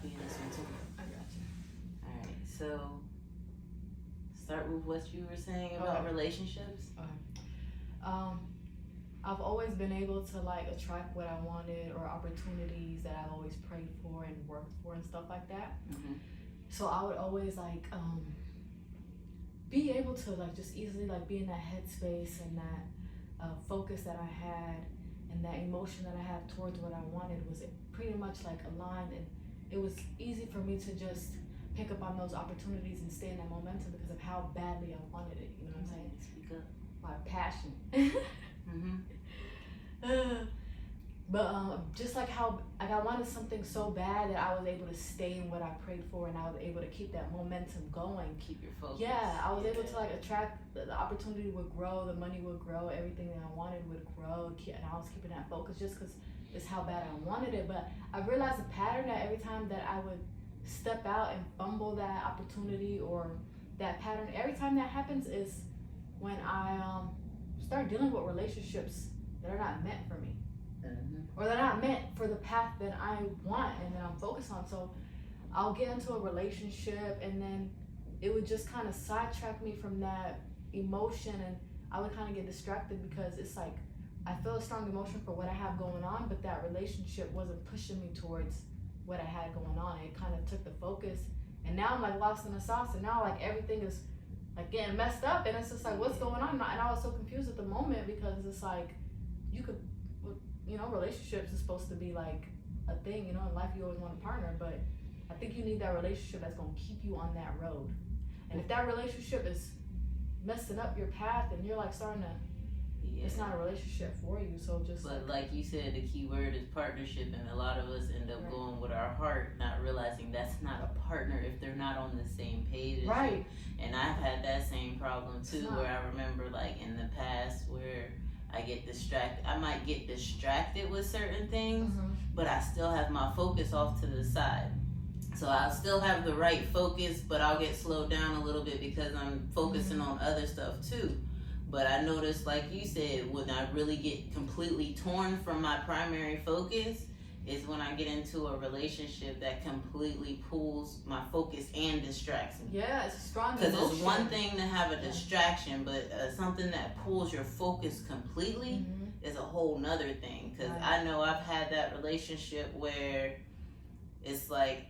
copy of this one too. I got you. All right, so start with what you were saying about relationships. I've always been able to like attract what I wanted or opportunities that I've always prayed for and worked for and stuff like that. So I would always like be able to like just easily like be in that headspace and that focus that I had and that emotion that I had towards what I wanted was pretty much like aligned, and it was easy for me to just pick up on those opportunities and stay in that momentum because of how badly I wanted it. You know what I'm saying? Speak up. My passion. But just like how like I wanted something so bad that I was able to stay in what I prayed for, and I was able to keep that momentum going. Keep your focus. Yeah, I was able to like attract the opportunity would grow, the money would grow, everything that I wanted would grow, and I was keeping that focus just because it's how bad I wanted it. But I realized a pattern that every time that I would step out and fumble that opportunity or that pattern, every time that happens is when I start dealing with relationships that are not meant for me. Or they're not meant for the path that I want and that I'm focused on. So I'll get into a relationship and then it would just kind of sidetrack me from that emotion, and I would kind of get distracted because it's like I feel a strong emotion for what I have going on, but that relationship wasn't pushing me towards what I had going on. It kind of took the focus, and now I'm like lost in the sauce, and now like everything is like getting messed up, and it's just like what's going on? And I was so confused at the moment because it's like you could, you know, relationships is supposed to be like a thing, you know, in life you always want a partner, but I think you need that relationship that's going to keep you on that road. And if that relationship is messing up your path and you're like starting to, it's not a relationship for you. So just but like you said, the key word is partnership, and a lot of us end up going with our heart, not realizing that's not a partner if they're not on the same page as you. And I've had that same problem too, where I remember like in the past where I get distracted. I might get distracted with certain things, but I still have my focus off to the side. So I'll still have the right focus, but I'll get slowed down a little bit because I'm focusing on other stuff too. But I noticed, like you said, when I really get completely torn from my primary focus is when I get into a relationship that completely pulls my focus and distracts me. Yeah, it's a strong emotion. Because it's one thing to have a distraction, but something that pulls your focus completely is a whole nother thing. Because I know I've had that relationship where it's like,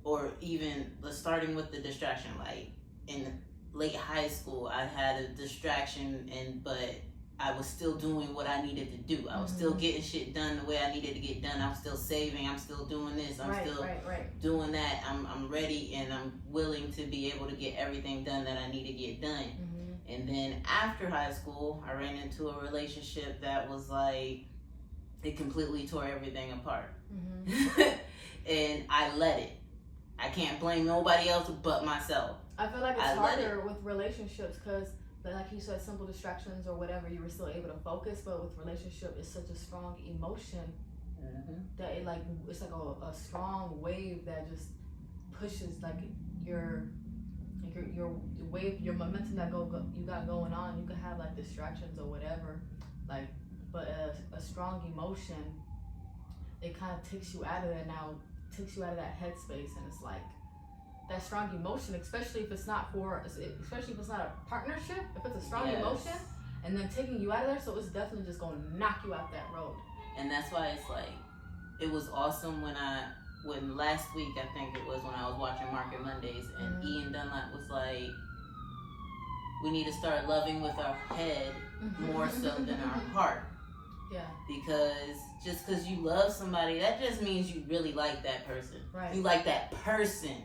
or even starting with the distraction, like in late high school, I had a distraction, but I was still doing what I needed to do. I was still getting shit done the way I needed to get done. I'm still saving. I'm still doing this. I'm still doing that. I'm ready and I'm willing to be able to get everything done that I need to get done. And then after high school, I ran into a relationship that was like, it completely tore everything apart. And I let it. I can't blame nobody else but myself. I feel like it's harder with relationships because, like you said, simple distractions or whatever, you were still able to focus. But with relationship, it's such a strong emotion that it like it's like a strong wave that just pushes like your wave, your momentum that you got going on. You can have like distractions or whatever, like, but a strong emotion, it kind of takes you out of that now, takes you out of that headspace, and it's like. That strong emotion, especially if it's not a partnership, if it's a strong emotion, and then taking you out of there, so it's definitely just going to knock you out that road. And that's why it's like, it was awesome when last week, I think it was when I was watching Market Mondays, and Ian Dunlap was like, we need to start loving with our head more so than our heart. Yeah. Because just because you love somebody, that just means you really like that person. You like that person.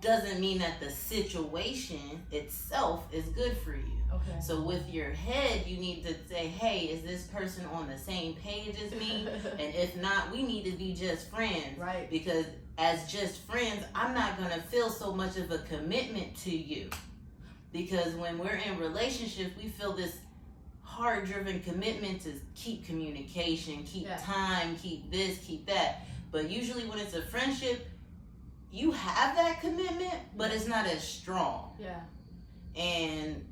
Doesn't mean that the situation itself is good for you. So with your head, you need to say, hey, is this person on the same page as me? And if not, we need to be just friends. Because as just friends, I'm not going to feel so much of a commitment to you. Because when we're in relationships, we feel this hard-driven commitment to keep communication, keep time, keep this, keep that. But usually when it's a friendship, you have that commitment, but it's not as strong. And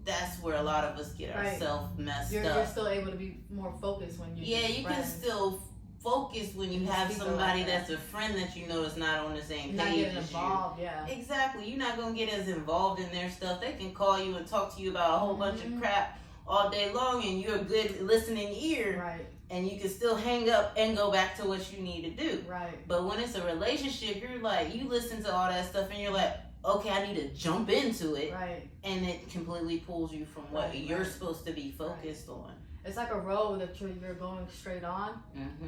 that's where a lot of us get ourselves messed up. You're still able to be more focused when you're you can still focused when you have somebody that's a friend that you know is not on the same page. Not getting as involved, you. yeah. Exactly. You're not gonna get as involved in their stuff. They can call you and talk to you about a whole bunch of crap all day long, and you're a good listening ear. Right. And you can still hang up and go back to what you need to do. Right. But when it's a relationship, you're like, you listen to all that stuff and you're like, okay, I need to jump into it. Right. And it completely pulls you from what you're supposed to be focused on. It's like a road that you're going straight on,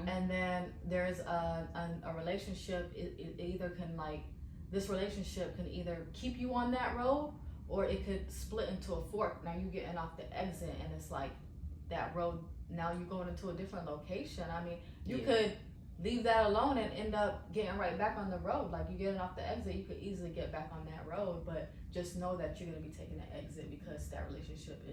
and then there's a relationship. It either can, like, this relationship can either keep you on that road, or it could split into a fork. Now you're getting off the exit, and it's like that road. Now you're going into a different location. I mean, you could leave that alone and end up getting right back on the road. Like, you getting off the exit, you could easily get back on that road, but just know that you're going to be taking the exit, because that relationship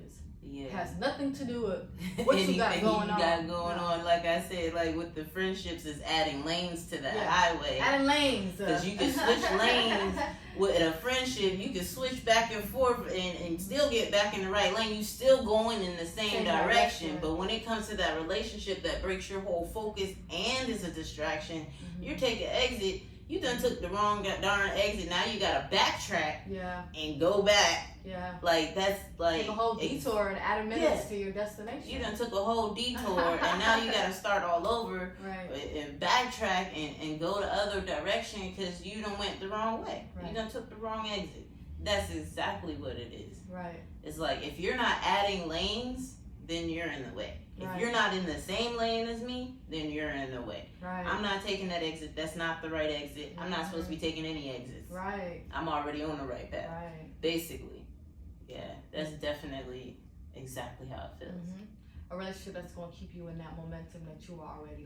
has nothing to do with what you got going on. Like I said, like with the friendships, is adding lanes to that highway. Adding lanes. Because you can switch lanes with a friendship. You can switch back and forth and still get back in the right lane. You still going in the same direction. But when it comes to that relationship that breaks your whole focus and is a distraction, you're taking exit. You done took the wrong darn exit. Now you gotta backtrack and go back. Yeah. Like, that's like take a whole detour and add a minute to your destination. You done took a whole detour and now you gotta start all over and backtrack and go the other direction because you done went the wrong way. You done took the wrong exit. That's exactly what it is. Right. It's like, if you're not adding lanes, then you're in the way. If you're not in the same lane as me, then you're in the way. Right. I'm not taking that exit. That's not the right exit. I'm not supposed to be taking any exits. Right. I'm already on the right path. Right. Basically. Yeah, that's definitely exactly how it feels. A relationship that's going to keep you in that momentum that you are already